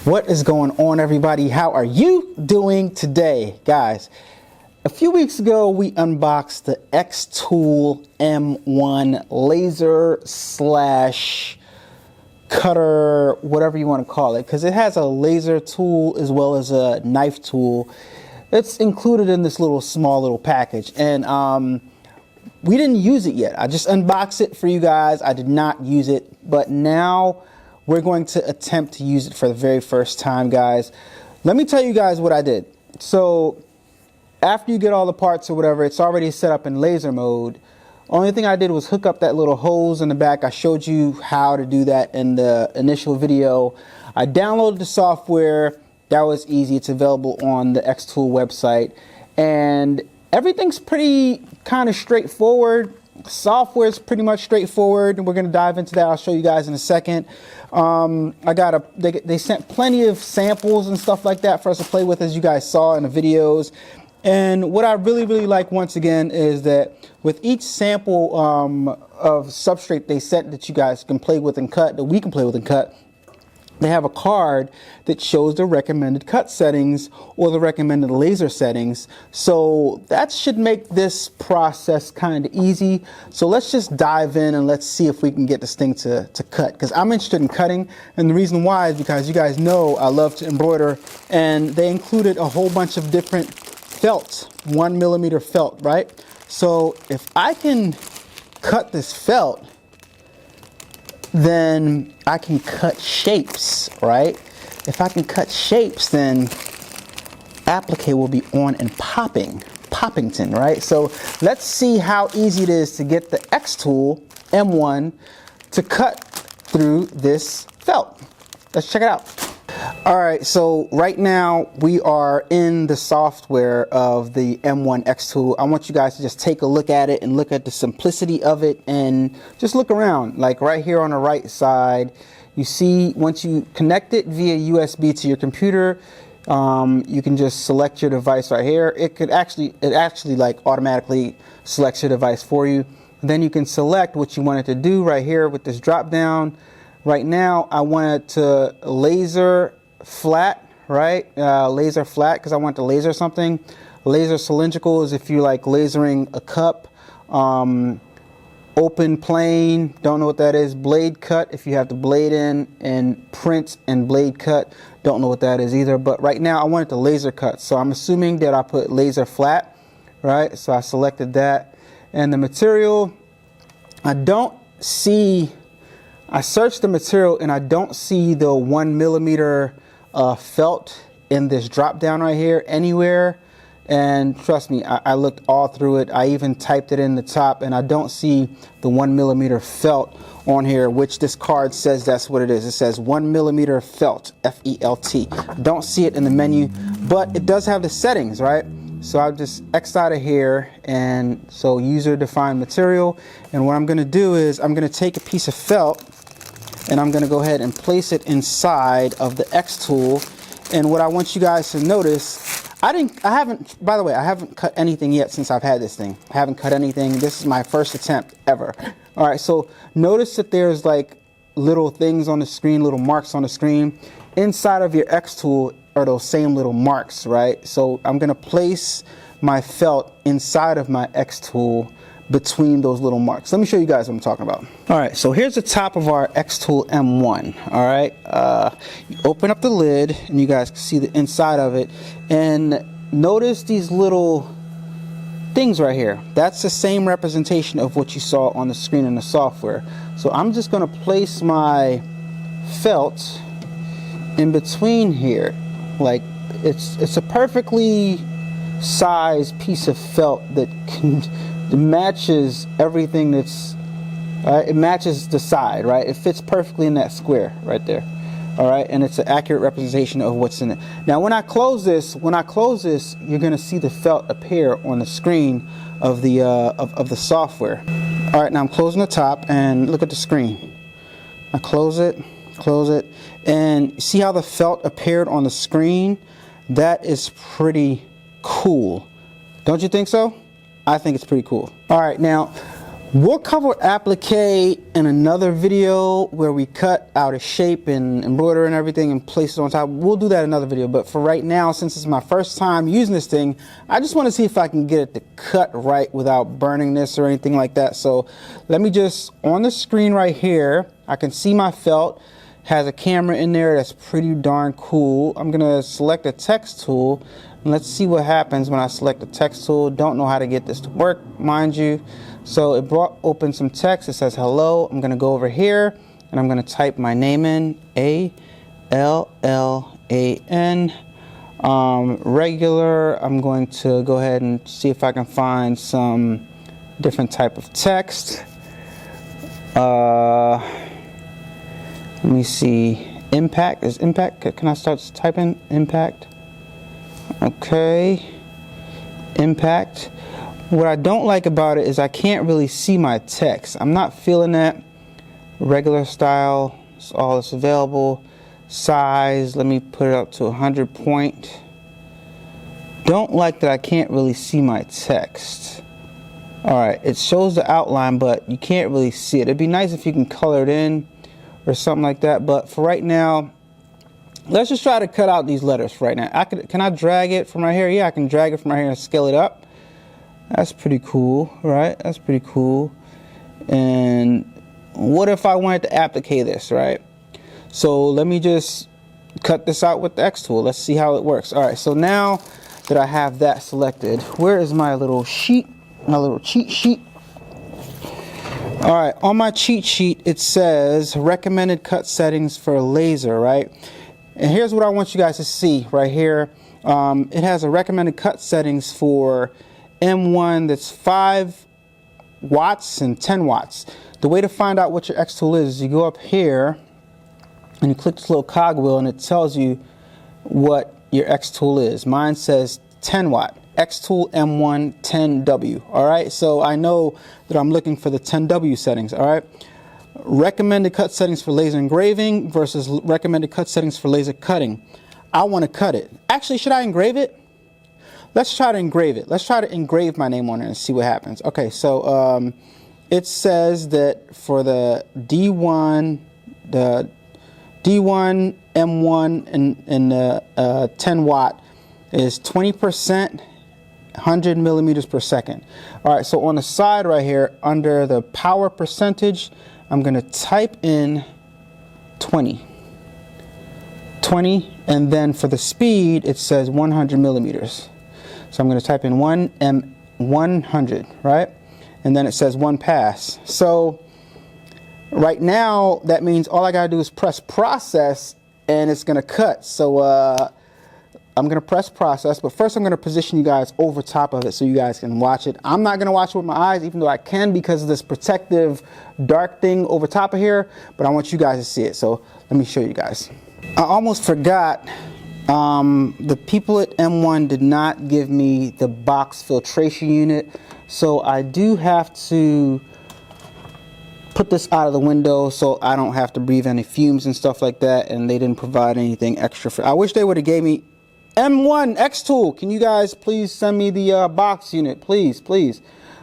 What is going on, everybody? How are you doing today? Guys, a few weeks ago we unboxed the xtool M1 laser slash cutter, whatever you want to call it, because it has a laser tool as well as a knife tool. It's included in this small little package, and we didn't use it yet. I just unboxed it for you guys. I did not use it, but now we're going to attempt to use it for the very first time, guys. Let me tell you guys what I did. So after you get all the parts or whatever, it's already set up in laser mode. Only thing I did was hook up that little hose in the back. I showed you how to do that in the initial video. I downloaded the software. That was easy. It's available on the xtool website, and everything's pretty kind of straightforward. Software is pretty much straightforward, and we're going to dive into that. I'll show you guys in a second. They sent plenty of samples and stuff like that for us to play with, as you guys saw in the videos. And what I really like, once again, is that with each sample of substrate they sent that you guys can play with and cut, that we can play with and cut, they have a card that shows the recommended cut settings or the recommended laser settings. So that should make this process kind of easy. So let's just dive in and let's see if we can get this thing to cut, because I'm interested in cutting. And the reason why is because you guys know I love to embroider, and they included a whole bunch of different felt, 1mm felt, right? So if I can cut this felt, then I can cut shapes, right? If I can cut shapes, then applique will be on and poppington, right? So let's see how easy it is to get the xtool M1 to cut through this felt. Let's check it out. All right, so right now we are in the software of the M1 xtool. I want you guys to just take a look at it and look at the simplicity of it, and just look around. Like right here on the right side, you see once you connect it via USB to your computer, you can just select your device right here. It actually like automatically selects your device for you. And then you can select what you want it to do right here with this drop down. Right now I want it to laser flat, right? Laser flat, because I want to laser something. Laser cylindrical is if you like lasering a cup. Open plane, don't know what that is. Blade cut, if you have the blade in, and print and blade cut, don't know what that is either. But right now I want it to laser cut, so I'm assuming that I put laser flat, right? So I selected that. And the material, I searched the material and I don't see the 1mm felt in this drop down right here anywhere. And trust me, I looked all through it. I even typed it in the top, and I don't see the 1mm felt on here, which this card says that's what it is. It says 1mm felt, F-E-L-T. Don't see it in the menu, but it does have the settings, right? So I'll just X out of here, and so user defined material. And what I'm going to do is I'm going to take a piece of felt, and I'm going to go ahead and place it inside of the xtool. And what I want you guys to notice, I haven't cut anything yet since I've had this thing. I haven't cut anything. This is my first attempt ever. All right, so notice that there's like little things on the screen, little marks on the screen. Inside of your xtool are those same little marks, right? So I'm going to place my felt inside of my xtool between those little marks. Let me show you guys what I'm talking about. All right, so here's the top of our xtool M1. All right, you open up the lid and you guys can see the inside of it, and notice these little things right here. That's the same representation of what you saw on the screen in the software. So I'm just going to place my felt in between here. Like it's a perfectly sized piece of felt that matches everything that's it matches the side, right? It fits perfectly in that square right there. All right, and it's an accurate representation of what's in it. Now when I close this, you're going to see the felt appear on the screen of the software. All right, now I'm closing the top and look at the screen. I close it, and see how the felt appeared on the screen? That is pretty cool. Don't you think so? I think it's pretty cool. All right, now We'll cover applique in another video where we cut out a shape and embroider and everything and place it on top. We'll do that in another video, but for right now, since it's my first time using this thing, I just want to see if I can get it to cut right without burning this or anything like that. So let me just, on the screen right here, I can see my felt has a camera in there that's pretty darn cool. I'm gonna select a text tool and let's see what happens when I select the text tool. Don't know how to get this to work, mind you. So it brought open some text. It says hello. I'm gonna go over here and I'm gonna type my name in, A-L-L-A-N. Regular. I'm going to go ahead and see if I can find some different type of text. Let me see. Impact. Is impact? Can I start typing impact? Okay. Impact. What I don't like about it is I can't really see my text. I'm not feeling that. Regular style is all that's available. Size, let me put it up to 100 point. Don't like that I can't really see my text. Alright, it shows the outline, but you can't really see it. It'd be nice if you can color it in or something like that, but for right now, let's just try to cut out these letters for right now. Can I drag it from right here? Yeah, I can drag it from right here and scale it up. That's pretty cool, right? That's pretty cool. And what if I wanted to applique this, right? So let me just cut this out with the X tool. Let's see how it works. All right, so now that I have that selected, where is my little sheet, my little cheat sheet? All right, on my cheat sheet, it says recommended cut settings for laser, right? And here's what I want you guys to see right here. It has a recommended cut settings for M1 that's 5 watts and 10 watts. The way to find out what your X tool is you go up here and you click this little cogwheel and it tells you what your X tool is. Mine says 10 watt. X tool M1 10W. All right, so I know that I'm looking for the 10W settings. All right, recommended cut settings for laser engraving versus recommended cut settings for laser cutting. I want to cut it. Actually, should I engrave it? Let's try to engrave it. Let's try to engrave my name on it and see what happens. Okay, so it says that for the D1 M1 and the 10 watt is 20%. 100 millimeters per second. All right, so on the side right here under the power percentage, I'm going to type in 20, and then for the speed it says 100 millimeters. So I'm going to type in 100, right? And then it says 1 pass. So right now that means all I got to do is press process and it's going to cut. So I'm going to press process, but first I'm going to position you guys over top of it so you guys can watch it. I'm not going to watch it with my eyes, even though I can because of this protective dark thing over top of here, but I want you guys to see it. So let me show you guys. I almost forgot, the people at M1 did not give me the box filtration unit, so I do have to put this out of the window so I don't have to breathe any fumes and stuff like that, and they didn't provide anything extra for. I wish they would have gave me M1 X tool. Can you guys please send me the box unit, please?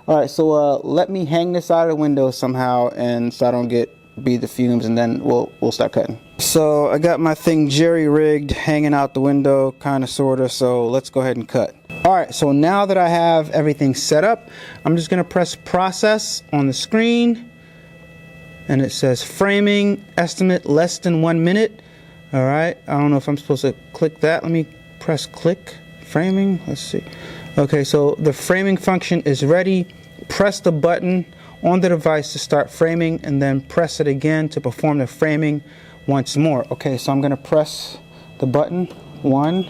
All right, so let me hang this out of the window somehow, and so I don't breathe the fumes, and then we'll start cutting. So I got my thing jerry rigged, hanging out the window, kind of, sort of. So let's go ahead and cut. All right, so now that I have everything set up, I'm just gonna press process on the screen, and it says framing estimate less than 1 minute. All right, I don't know if I'm supposed to click that. Let me press click framing. Let's see. Okay, so the framing function is ready. Press the button on the device to start framing, and then press it again to perform the framing once more. Okay, so I'm going to press the button 1.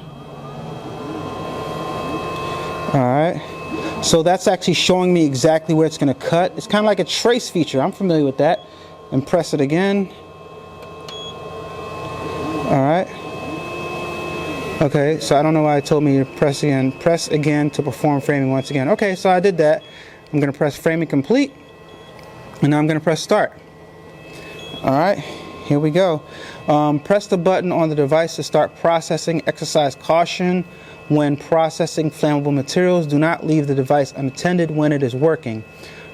Alright, so that's actually showing me exactly where it's going to cut. It's kind of like a trace feature. I'm familiar with that. And press it again. Alright. Okay, so I don't know why it told me to press again. Press again to perform framing once again. Okay, so I did that. I'm going to press framing complete. And now I'm going to press start. Alright, here we go. Press the button on the device to start processing. Exercise caution when processing flammable materials. Do not leave the device unattended when it is working.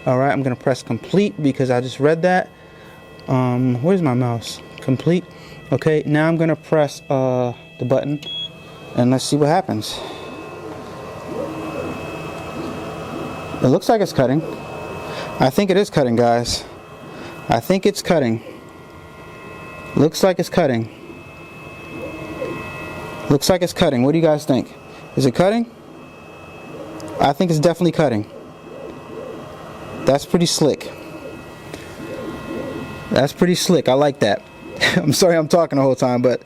All right, I'm gonna press complete because I just read that. Where's my mouse? Complete. Okay, now I'm gonna press the button and let's see what happens. It looks like it's cutting. I think it is cutting, guys. I think it's cutting. Looks like it's cutting. Looks like it's cutting. What do you guys think? Is it cutting? I think it's definitely cutting. That's pretty slick. That's pretty slick. I like that. I'm sorry I'm talking the whole time, but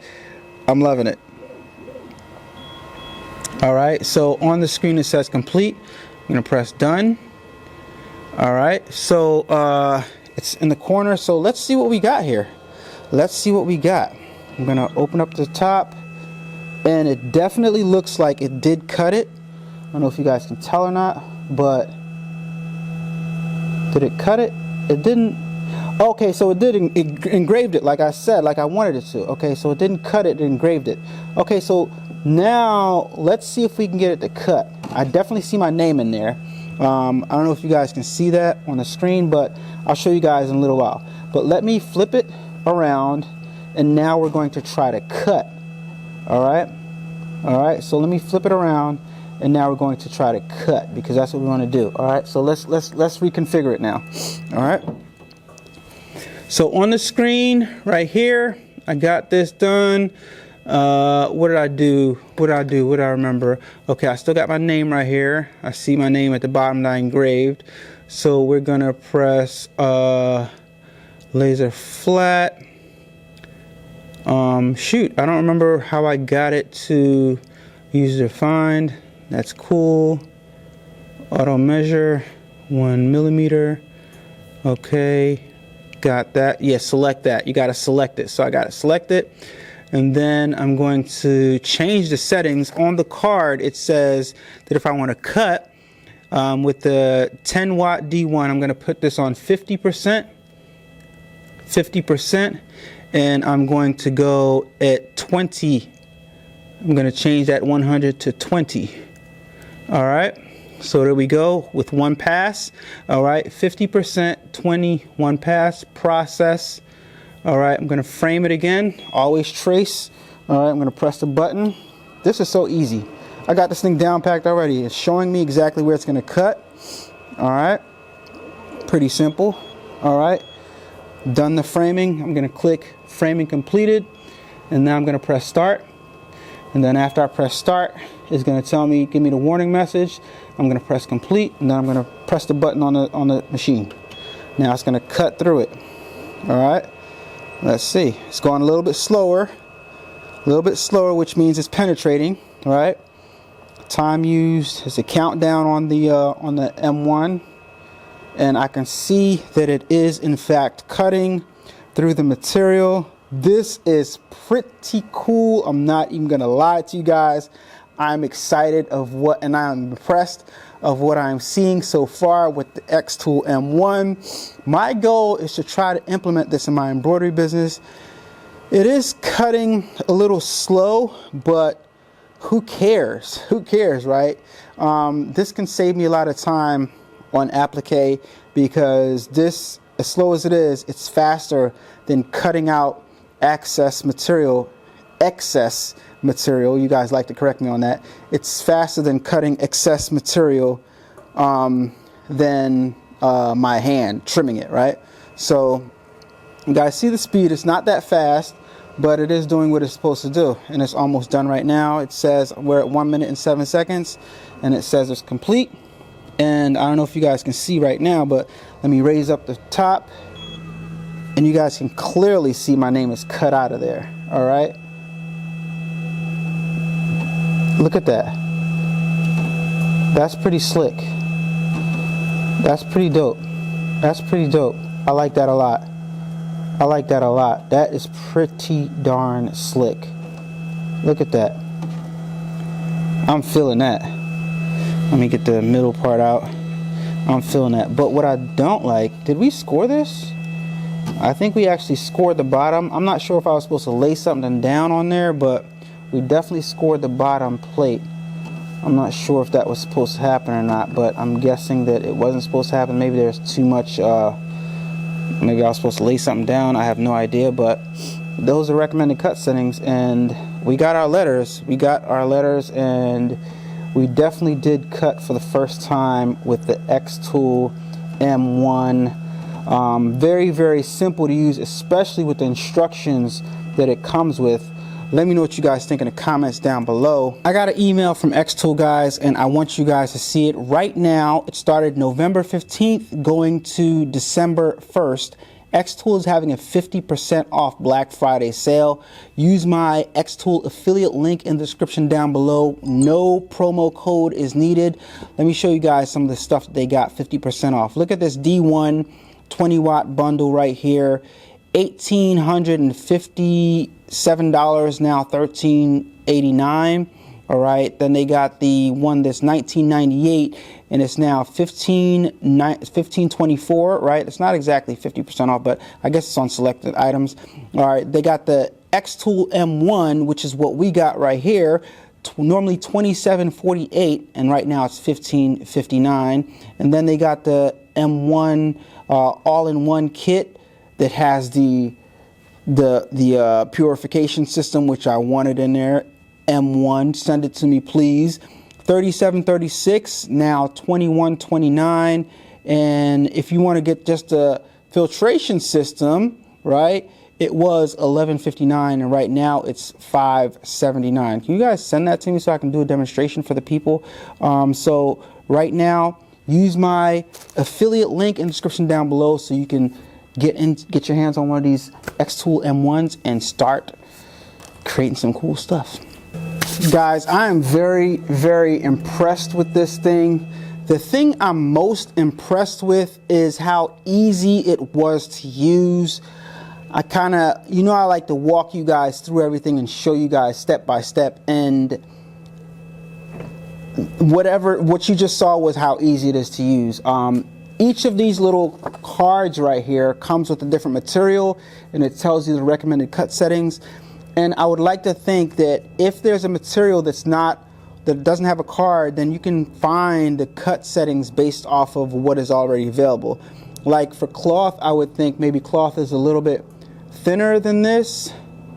I'm loving it. Alright, so on the screen it says complete. I'm going to press done. Alright, so it's in the corner, so let's see what we got here. Let's see what we got. I'm going to open up the top, and it definitely looks like it did cut it. I don't know if you guys can tell or not, but did it cut it? It didn't. Okay, so it did engraved it like I said, like I wanted it to. Okay, so it didn't cut it, it engraved it. Okay, so now let's see if we can get it to cut. I definitely see my name in there. I don't know if you guys can see that on the screen, but I'll show you guys in a little while. But let me flip it around, and now we're going to try to cut. Alright? Alright, so let me flip it around, and now we're going to try to cut because that's what we want to do. Alright, so let's reconfigure it now. Alright? So on the screen right here, I got this done. What did I do? What did I remember? Okay, I still got my name right here. I see my name at the bottom that I engraved. So we're gonna press laser flat. Shoot, I don't remember how I got it to user defined. That's cool. Auto measure 1 millimeter. Okay. Got that. Yeah, select that. You got to select it. So I got to select it, and then I'm going to change the settings. On the card it says that if I want to cut with the 10 watt D1, I'm going to put this on 50%, and I'm going to go at 20. I'm going to change that 100 to 20. All right. So there we go with one pass. All right, 50%, 20, one pass, process. All right, I'm gonna frame it again, always trace. All right, I'm gonna press the button. This is so easy. I got this thing down packed already. It's showing me exactly where it's gonna cut. All right, pretty simple. All right, done the framing. I'm gonna click framing completed, and now I'm gonna press start. And then after I press start, it's going to tell me, give me the warning message. I'm going to press complete, and then I'm going to press the button on the machine. Now it's going to cut through it. All right, let's see. It's going a little bit slower, which means it's penetrating. All right. Time used is a countdown on the M1, and I can see that it is in fact cutting through the material. This is pretty cool. I'm not even gonna lie to you guys. I'm excited and I'm impressed of what I'm seeing so far with the xtool M1. My goal is to try to implement this in my embroidery business. It is cutting a little slow, but who cares? Who cares, right? This can save me a lot of time on applique because this, as slow as it is, it's faster than cutting out excess material. You guys like to correct me on that. It's faster than cutting excess material than my hand trimming it, right? So you guys see the speed. It's not that fast, but it is doing what it's supposed to do, and it's almost done right now. It says we're at 1 minute and 7 seconds, and it says it's complete. And I don't know if you guys can see right now, but let me raise up the top, and you guys can clearly see my name is cut out of there. All right, look at that. That's pretty slick. That's pretty dope. That's pretty dope. I like that a lot. I like that a lot. That is pretty darn slick. Look at that. I'm feeling that. Let me get the middle part out. I'm feeling that. But what I don't like, did we score this? I think we actually scored the bottom. I'm not sure if I was supposed to lay something down on there, but we definitely scored the bottom plate. I'm not sure if that was supposed to happen or not, but I'm guessing that it wasn't supposed to happen. Maybe there's too much, maybe I was supposed to lay something down. I have no idea, but those are recommended cut settings, and we got our letters. We got our letters, and we definitely did cut for the first time with the xtool M1. Very, very simple to use, especially with the instructions that it comes with. Let me know what you guys think in the comments down below. I got an email from xtool, guys, and I want you guys to see it right now. It started November 15th going to December 1st. xtool is having a 50% off Black Friday sale. Use my xtool affiliate link in the description down below. No promo code is needed. Let me show you guys some of the stuff that they got 50% off. Look at this D1 20-watt bundle right here. $1,857, now $1,389. All right, then they got the one that's $19.98, and it's now $1,524. Right, it's not exactly 50% off, but I guess it's on selected items. All right, they got the xtool M1, which is what we got right here. Normally $27.48, and right now it's $15.59. And then they got the M1 all-in-one kit that has the purification system, which I wanted in there. M1, send it to me, please. $37.36, now $21.29. And if you want to get just a filtration system, right, it was $11.59, and right now it's $5.79. Can you guys send that to me so I can do a demonstration for the people? So right now, use my affiliate link in the description down below so you can get your hands on one of these xtool M1s and start creating some cool stuff. Guys, I am very, very impressed with this thing. The thing I'm most impressed with is how easy it was to use. I kind of, you know, I like to walk you guys through everything and show you guys step by step, and what you just saw was how easy it is to use. Each of these little cards right here comes with a different material, and it tells you the recommended cut settings. And I would like to think that if there's a material that doesn't have a card, then you can find the cut settings based off of what is already available. Like for cloth, I would think maybe cloth is a little bit thinner than this,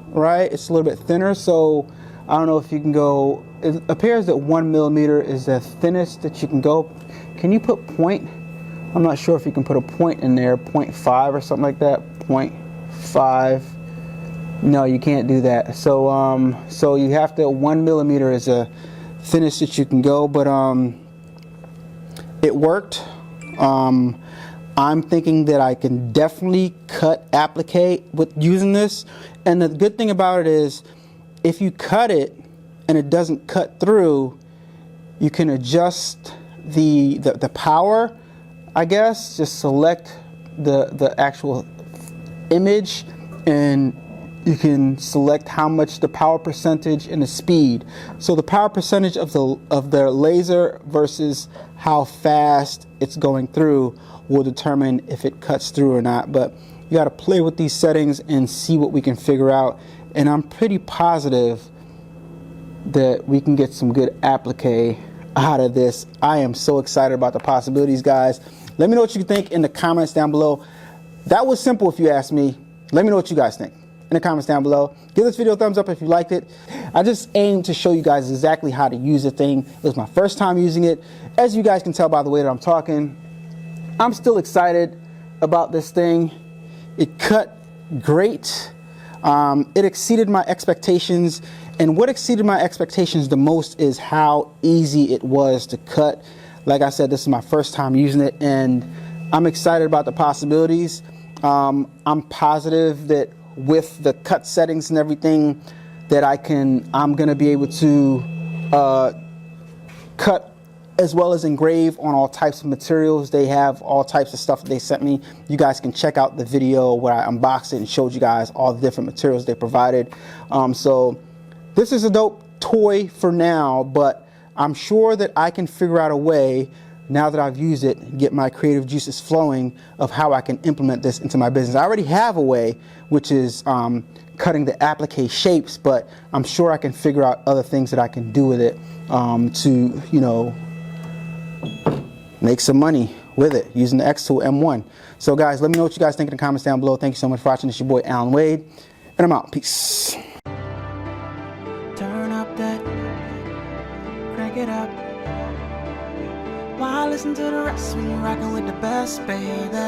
right? It's a little bit thinner, so I don't know if you can go, it appears that 1 millimeter is the thinnest that you can go. Can you put point? I'm not sure if you can put a point in there, 0.5 or something like that, 0.5. No, you can't do that. So so you have to, 1 millimeter is the thinnest that you can go, but it worked. I'm thinking that I can definitely cut applique with using this. And the good thing about it is, if you cut it and it doesn't cut through, you can adjust the power, I guess. Just select the actual image, and you can select how much the power percentage and the speed. So the power percentage of the laser versus how fast it's going through will determine if it cuts through or not. But you got to play with these settings and see what we can figure out. And I'm pretty positive that we can get some good applique out of this. I am so excited about the possibilities, guys. Let me know what you think in the comments down below. That was simple if you ask me. Let me know what you guys think in the comments down below. Give this video a thumbs up if you liked it. I just aimed to show you guys exactly how to use the thing. It was my first time using it. As you guys can tell by the way that I'm talking, I'm still excited about this thing. It cut great. It exceeded my expectations. And what exceeded my expectations the most is how easy it was to cut. Like I said, this is my first time using it, and I'm excited about the possibilities. I'm positive that with the cut settings and everything that I'm gonna be able to cut as well as engrave on all types of materials. They have all types of stuff that they sent me. You guys can check out the video where I unboxed it and showed you guys all the different materials they provided. So this is a dope toy for now, but I'm sure that I can figure out a way, now that I've used it, get my creative juices flowing of how I can implement this into my business. I already have a way, which is cutting the applique shapes, but I'm sure I can figure out other things that I can do with it to, you know, make some money with it using the xtool M1. So guys, let me know what you guys think in the comments down below. Thank you so much for watching. It's your boy Alan Wade, and I'm out. Peace. Turn up that, crank it up. Why listen to the rest when you're rocking with the best, baby?